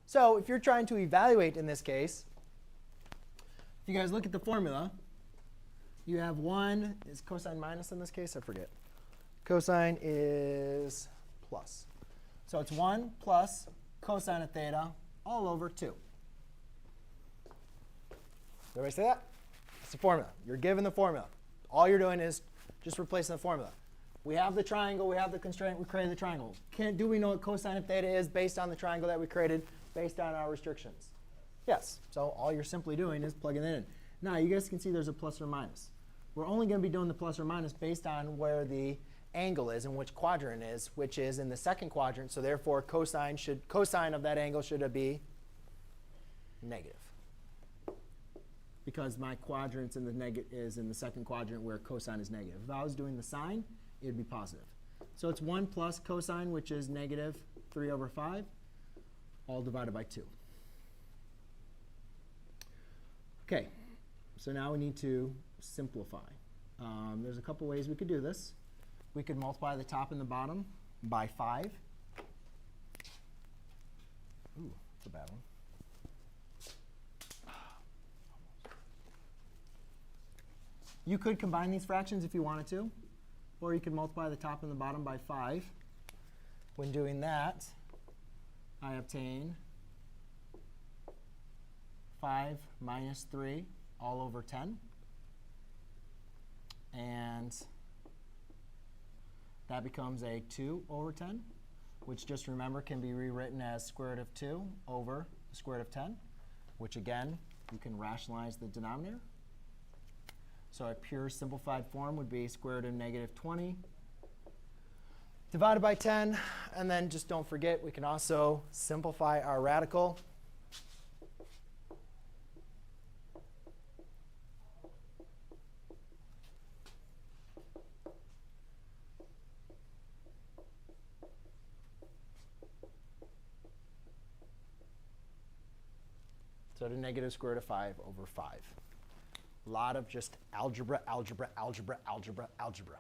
So if you're trying to evaluate in this case, if you guys look at the formula, you have 1 is cosine minus in this case? I forget. Cosine is plus. So it's 1 plus cosine of theta all over 2. Everybody say that? It's the formula. You're given the formula. All you're doing is just replacing the formula. We have the triangle. We have the constraint. We created the triangle. Do we know what cosine of theta is based on the triangle that we created, based on our restrictions? Yes. So all you're simply doing is plugging it in. Now, you guys can see there's a plus or minus. We're only going to be doing the plus or minus based on where the angle is and which quadrant it is, which is in the second quadrant. So therefore, cosine of that angle should be negative, because my quadrant is in the second quadrant where cosine is negative. If I was doing the sine, it would be positive. So it's 1 plus cosine, which is negative 3 over 5, all divided by 2. OK, so now we need to simplify. There's a couple ways we could do this. We could multiply the top and the bottom by 5. Ooh, that's a bad one. You could combine these fractions if you wanted to, or you could multiply the top and the bottom by 5. When doing that, I obtain 5 minus 3 all over 10. And that becomes a 2 over 10, which, just remember, can be rewritten as square root of 2 over the square root of 10, which, again, you can rationalize the denominator. So a pure simplified form would be square root of negative 20 divided by 10. And then just don't forget, we can also simplify our radical. So the negative square root of 5 over 5. A lot of just algebra, algebra, algebra, algebra, algebra.